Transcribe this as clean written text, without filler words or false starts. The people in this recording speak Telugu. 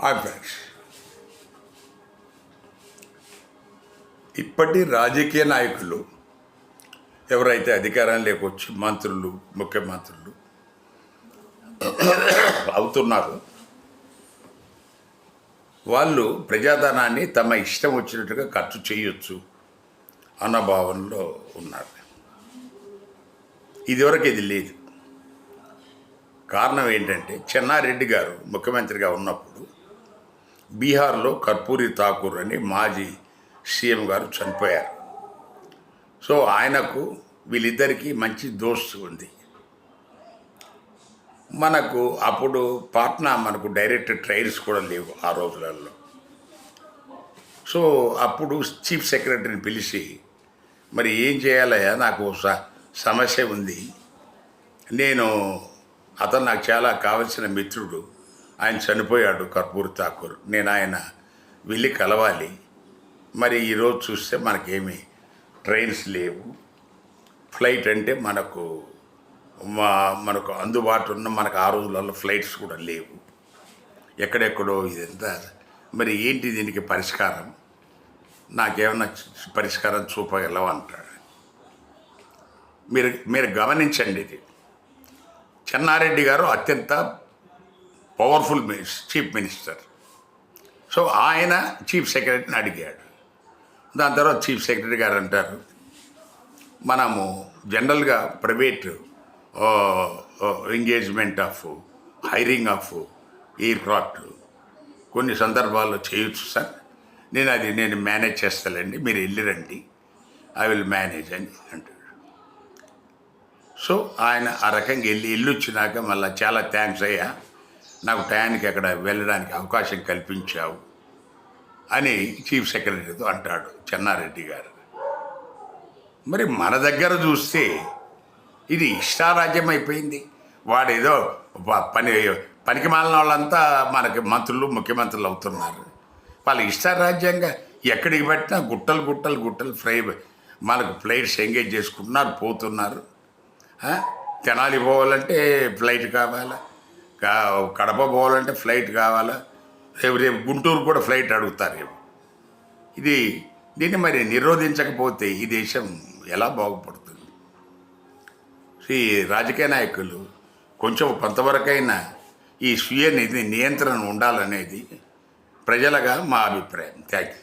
హాయ్ ఫ్రెండ్స్, ఇప్పటి రాజకీయ నాయకులు ఎవరైతే అధికారంలోకి వచ్చి మంత్రులు, ముఖ్యమంత్రులు అవుతున్నారో వాళ్ళు ప్రజాధనాన్ని తమ ఇష్టం వచ్చినట్టుగా ఖర్చు చేయొచ్చు అన్న భావనలో ఉన్నారు. ఇదివరకు ఇది లేదు. కారణం ఏంటంటే, చెన్నారెడ్డి గారు ముఖ్యమంత్రిగా ఉన్నప్పుడు బీహార్లో కర్పూరి ఠాకూర్ అని మాజీ సీఎం గారు చనిపోయారు. సో ఆయనకు వీళ్ళిద్దరికీ మంచి దోస్తు ఉంది. మనకు అప్పుడు పాట్నా మనకు డైరెక్ట్ ట్రైన్స్ కూడా లేవు ఆ రోజులలో. సో అప్పుడు చీఫ్ సెక్రటరీని పిలిచి, మరి ఏం చేయాలయ్యా, నాకు సమస్య ఉంది, అతను నాకు చాలా కావలసిన మిత్రుడు, ఆయన చనిపోయాడు కర్పూరి ఠాకూర్, నేను ఆయన వెళ్ళి కలవాలి. మరి ఈరోజు చూస్తే మనకేమీ ట్రైన్స్ లేవు, ఫ్లైట్ అంటే మనకు అందుబాటులో ఉన్న మనకు ఆ రోజులలో ఫ్లైట్స్ కూడా లేవు, ఎక్కడెక్కడో ఇదంతా. మరి ఏంటి దీనికి పరిష్కారం, నాకేమన్నా పరిష్కారం చూపగలవు అంటాడు. మీరు గమనించండి, ఇది చెన్నారెడ్డి గారు అత్యంత పవర్ఫుల్ చీఫ్ మినిస్టర్. సో ఆయన చీఫ్ సెక్రటరీని అడిగాడు. దాని తర్వాత చీఫ్ సెక్రటరీ గారు అంటారు, మనము జనరల్గా private engagement of hiring of air craft కొన్ని సందర్భాల్లో చేయొచ్చు సార్, నేను మేనేజ్ చేస్తానండి, మీరు వెళ్ళిరండి, ఐ విల్ మేనేజ్ అని అంటాడు. సో ఆయన ఆ రకంగా వెళ్ళి వచ్చినాక మళ్ళీ చాలా థ్యాంక్స్ అయ్యా, నాకు టయానికి అక్కడ వెళ్ళడానికి అవకాశం కల్పించావు అని చీఫ్ సెక్రటరీతో అంటాడు చెన్నారెడ్డి గారు. మరి మన దగ్గర చూస్తే ఇది ఇష్టారాజ్యం అయిపోయింది. వాడేదో పనికి మాలిన వాళ్ళంతా మనకి మంత్రులు, ముఖ్యమంత్రులు అవుతున్నారు. వాళ్ళు ఇష్టారాజ్యంగా ఎక్కడికి పెట్టినా గుట్టలు మనకు ఫ్లైట్స్ ఎంగేజ్ చేసుకుంటున్నారు, పోతున్నారు. తెనాలి పోవాలంటే ఫ్లైట్ కావాలా, కడప పోవాలంటే ఫ్లైట్ కావాలా, రేపు గుంటూరు కూడా ఫ్లైట్ అడుగుతారు. దీన్ని మరి నిరోధించకపోతే ఈ దేశం ఎలా బాగుపడుతుంది? ఈ రాజకీయ నాయకులు కొంచెం కొంతవరకైనా ఈ స్వీయ నియంత్రణ ఉండాలనేది ప్రజలుగా మా అభిప్రాయం. Thank you.